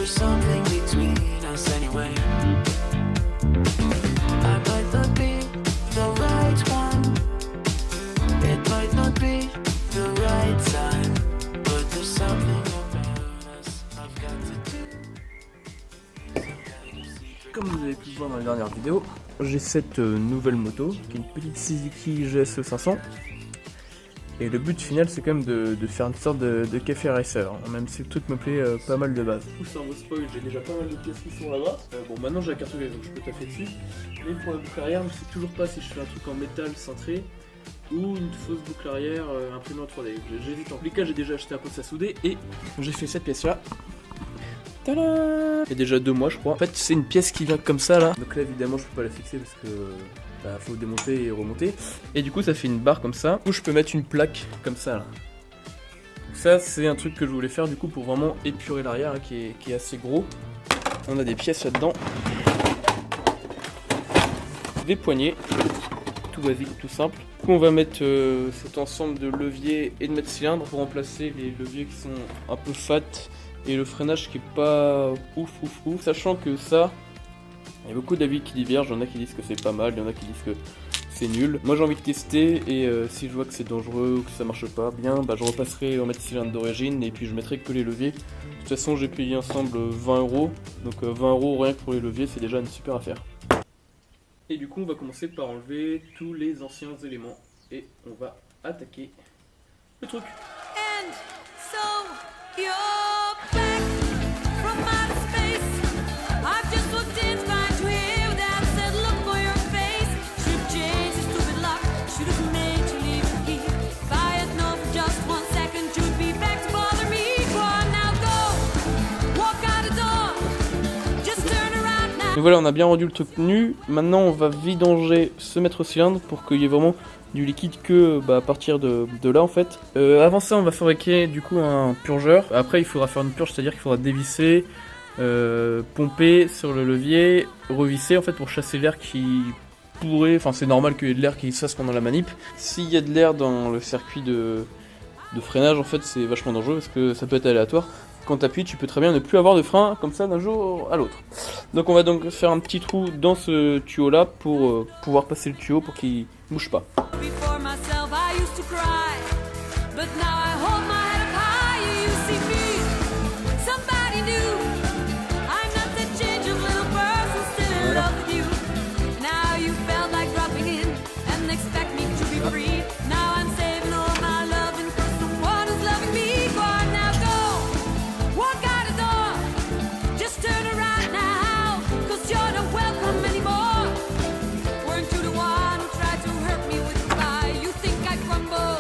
there's something between us anyway. I might not be the right one, it might not be the right time, but there's something about us I've got to do. Comme vous avez pu le voir dans la dernière vidéo, j'ai cette nouvelle moto qui est une petite Suzuki GSE 500. Et le but final c'est quand même de faire une sorte de café racer, hein, même si le truc me plaît pas mal de base. Du coup, sans vous spoil, j'ai déjà pas mal de pièces qui sont là-bas. Bon, maintenant j'ai la carte grise donc je peux taffer dessus. Mais pour la boucle arrière, je sais toujours pas si je fais un truc en métal cintré ou une fausse boucle arrière imprimée en 3D. J'hésite. En tous les cas, j'ai déjà acheté un pot à souder et j'ai fait cette pièce là. Tadam! Il y a déjà 2 mois je crois. En fait c'est une pièce qui vient comme ça là. Donc là évidemment je peux pas la fixer parce que bah, faut démonter et remonter. Et du coup ça fait une barre comme ça où je peux mettre une plaque comme ça là. Donc ça c'est un truc que je voulais faire du coup pour vraiment épurer l'arrière hein, qui est assez gros. On a des pièces là-dedans. Des poignées. Tout basique, tout simple. Du coup on va mettre cet ensemble de leviers et de mètres cylindres pour remplacer les leviers qui sont un peu fat. Et le freinage qui est pas ouf, sachant que ça, il y a beaucoup d'avis qui divergent, il y en a qui disent que c'est pas mal, il y en a qui disent que c'est nul. Moi j'ai envie de tester et si je vois que c'est dangereux ou que ça marche pas bien, bah, je repasserai en mètre cylindre d'origine et puis je mettrai que les leviers. De toute façon j'ai payé ensemble 20 €, donc 20 € rien que pour les leviers c'est déjà une super affaire. Et du coup on va commencer par enlever tous les anciens éléments et on va attaquer le truc. And so you're back from outer space. I've just looked in to find you here without a said look for your face. Should've changed the stupid lock, should've made you leave the key. If I had known for just 1 second you'd be back to bother me. Go on now, go, walk out the door, just turn around now. Donc voilà, on a bien rendu le truc nu. Maintenant on va vidanger ce mètre cylindre pour qu'il y ait vraiment du liquide que bah, à partir de là en fait. Avant ça on va fabriquer du coup un purgeur. Après il faudra faire une purge, c'est-à-dire qu'il faudra dévisser, pomper sur le levier, revisser en fait pour chasser l'air qui pourrait, enfin c'est normal qu'il y ait de l'air qui se fasse pendant la manip. S'il y a de l'air dans le circuit de freinage en fait c'est vachement dangereux parce que ça peut être aléatoire. Quand tu appuies tu peux très bien ne plus avoir de frein comme ça d'un jour à l'autre. Donc on va donc faire un petit trou dans ce tuyau là pour pouvoir passer le tuyau pour qu'il bouge pas. Before myself I used to cry, but now I hold my head up high. You see me, somebody new. I'm not that change of little person still in love with you. Now you felt like dropping in and expect me to be free. Now I'm saving all my loving for someone who's loving me. Go on now, go, walk out the door, just turn around now, 'cause you're not welcome anymore. Weren't you the one who tried to hurt me with a lie? You think I crumble,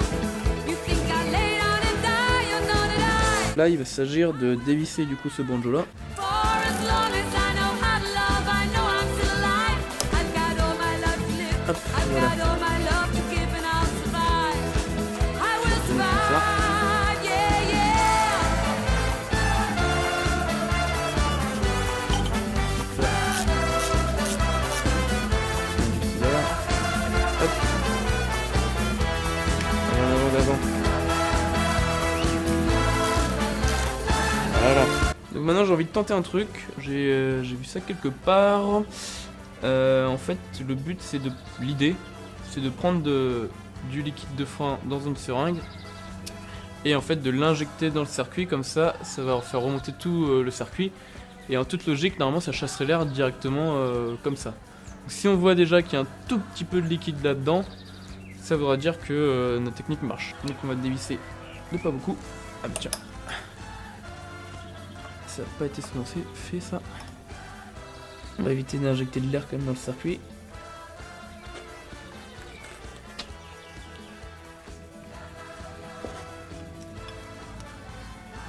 you think I lay down and die. You're not that I. Là il va s'agir de dévisser du coup ce banjo là. For as long as I know how to love, I know I'm still alive. I've got all my love to live, Hop, I've voilà. got all my love to give, and I'll survive. I will survive, yeah, yeah. Voilà. Hop. Et en avant d'avant. Voilà. Donc maintenant j'ai envie de tenter un truc. J'ai vu ça quelque part. En fait le but c'est de... L'idée c'est de prendre du liquide de frein dans une seringue. Et en fait de l'injecter dans le circuit comme ça va faire remonter tout le circuit. Et en toute logique normalement ça chasserait l'air directement comme ça. Donc, si on voit déjà qu'il y a un tout petit peu de liquide là-dedans, ça voudra dire que notre technique marche. Donc on va dévisser de pas beaucoup. Ah bah tiens. Ça n'a pas été silencé, fait ça. On va éviter d'injecter de l'air quand même dans le circuit.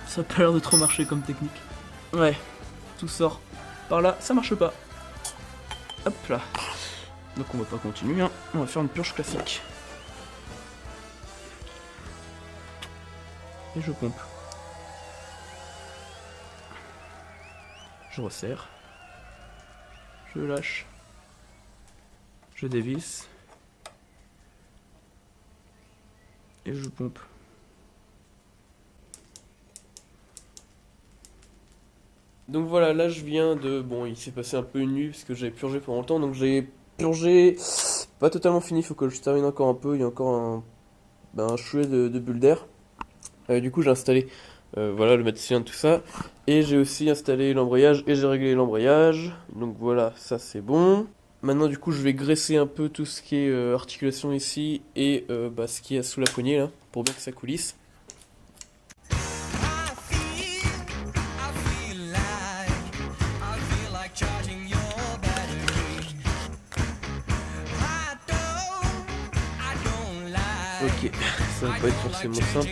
Ça a pas l'air de trop marcher comme technique. Ouais, tout sort par là, ça marche pas. Hop là. Donc on va pas continuer, hein. On va faire une purge classique. Et je pompe. Je resserre. Je lâche. Je dévisse. Et je pompe. Donc voilà, là je viens de... Bon, il s'est passé un peu une nuit parce que j'avais purgé pendant le temps, donc j'ai purgé... Pas totalement fini, il faut que je termine encore un peu, il y a encore un chouet de bulles d'air. Du coup j'ai installé voilà, le maticien, tout ça. Et j'ai aussi installé l'embrayage et j'ai réglé l'embrayage. Donc voilà, ça c'est bon. Maintenant du coup je vais graisser un peu tout ce qui est articulation ici et ce qui est sous la poignée là, pour bien que ça coulisse. Ok, ça va pas être forcément simple.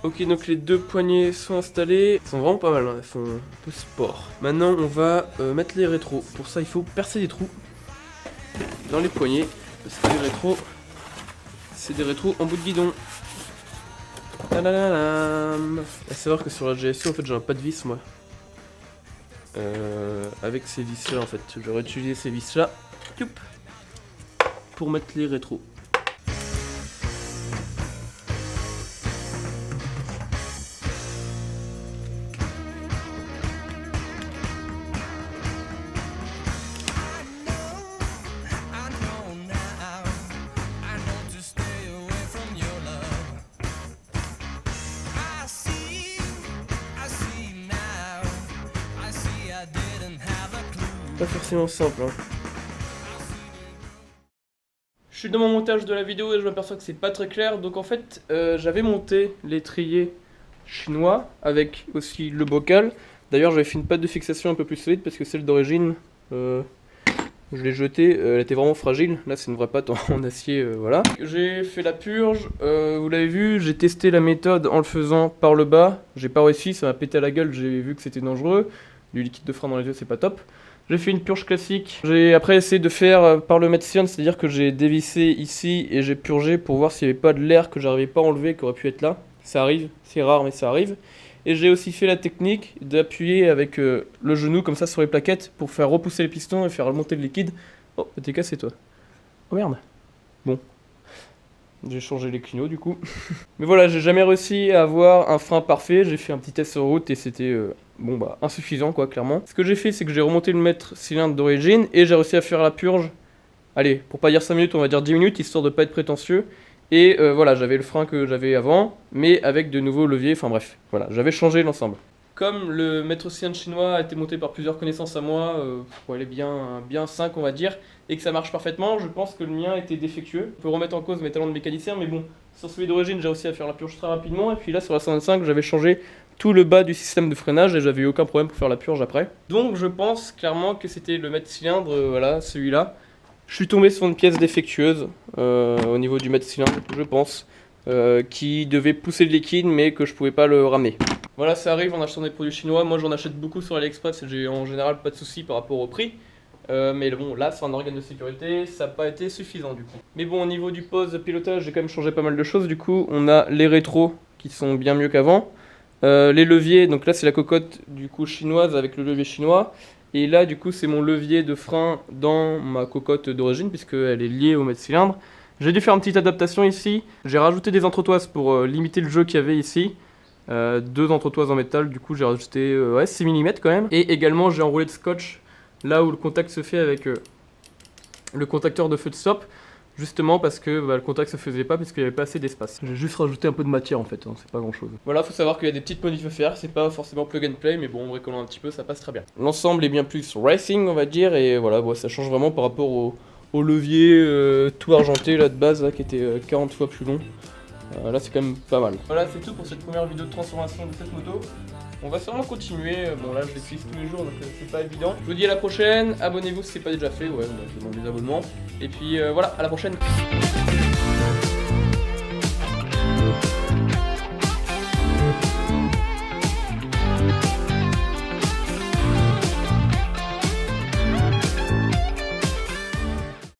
Ok, donc les deux poignées sont installées, elles sont vraiment pas mal, hein. Elles font un peu sport. Maintenant on va mettre les rétros. Pour ça il faut percer des trous dans les poignées, parce que les rétros, c'est des rétros en bout de guidon. Tadadadam. À savoir que sur la GSU en fait j'ai un pas de vis moi. Avec ces vis là en fait, j'aurais utilisé ces vis là pour mettre les rétros. Pas forcément simple, hein. Je suis dans mon montage de la vidéo et je m'aperçois que c'est pas très clair. Donc en fait j'avais monté l'étrier chinois avec aussi le bocal. D'ailleurs j'avais fait une pâte de fixation un peu plus solide parce que celle d'origine je l'ai jetée, elle était vraiment fragile. Là c'est une vraie pâte en acier, voilà. J'ai fait la purge, vous l'avez vu, j'ai testé la méthode en le faisant par le bas. J'ai pas réussi, ça m'a pété à la gueule, j'ai vu que c'était dangereux. Du liquide de frein dans les yeux c'est pas top. J'ai fait une purge classique. J'ai après essayé de faire par le maticien, c'est-à-dire que j'ai dévissé ici et j'ai purgé pour voir s'il n'y avait pas de l'air que j'arrivais pas à enlever, qui aurait pu être là. Ça arrive, c'est rare mais ça arrive. Et j'ai aussi fait la technique d'appuyer avec le genou comme ça sur les plaquettes pour faire repousser les pistons et faire remonter le liquide. Oh, t'es cassé toi. Oh merde. Bon. J'ai changé les clignaux du coup. Mais voilà, j'ai jamais réussi à avoir un frein parfait. J'ai fait un petit test sur route et c'était insuffisant quoi, clairement. Ce que j'ai fait, c'est que j'ai remonté le mètre cylindre d'origine et j'ai réussi à faire la purge. Allez, pour pas dire 5 minutes, on va dire 10 minutes, histoire de pas être prétentieux. Et voilà, j'avais le frein que j'avais avant, mais avec de nouveaux leviers, enfin bref, voilà, j'avais changé l'ensemble. Comme le maître cylindre chinois a été monté par plusieurs connaissances à moi, il est bien 5 on va dire, et que ça marche parfaitement, je pense que le mien était défectueux. On peut remettre en cause mes talents de mécanicien, mais bon, sur celui d'origine j'ai réussi à faire la purge très rapidement, et puis là sur la 125 j'avais changé tout le bas du système de freinage et j'avais eu aucun problème pour faire la purge après. Donc je pense clairement que c'était le maître cylindre, voilà, celui-là. Je suis tombé sur une pièce défectueuse au niveau du maître cylindre, je pense, qui devait pousser le liquide mais que je pouvais pas le ramener. Voilà, ça arrive en achetant des produits chinois. Moi j'en achète beaucoup sur AliExpress et j'ai en général pas de soucis par rapport au prix. Mais bon, là c'est un organe de sécurité, ça n'a pas été suffisant du coup. Mais bon, au niveau du poste de pilotage, j'ai quand même changé pas mal de choses. Du coup, on a les rétros qui sont bien mieux qu'avant. Les leviers, donc là c'est la cocotte du coup chinoise avec le levier chinois. Et là du coup c'est mon levier de frein dans ma cocotte d'origine puisqu'elle est liée au maître cylindre. J'ai dû faire une petite adaptation ici. J'ai rajouté des entretoises pour limiter le jeu qu'il y avait ici. 2 entretoises en métal, du coup j'ai rajouté 6 mm quand même. Et également j'ai enroulé de scotch là où le contact se fait avec le contacteur de feu de stop. Justement parce que le contact se faisait pas parce qu'il n'y avait pas assez d'espace. J'ai juste rajouté un peu de matière en fait, hein, c'est pas grand chose. Voilà, faut savoir qu'il y a des petites modifs à faire, c'est pas forcément plug and play, mais bon, en bricolant un petit peu, ça passe très bien. L'ensemble est bien plus racing, on va dire, et voilà, ça change vraiment par rapport au levier tout argenté là de base, là, qui était 40 fois plus long. Là, c'est quand même pas mal. Voilà, c'est tout pour cette première vidéo de transformation de cette moto. On va sûrement continuer, bon là je l'utilise tous les jours donc c'est pas évident. Je vous dis à la prochaine, abonnez-vous si c'est pas déjà fait, ouais, je demande des abonnements. Et puis voilà, à la prochaine.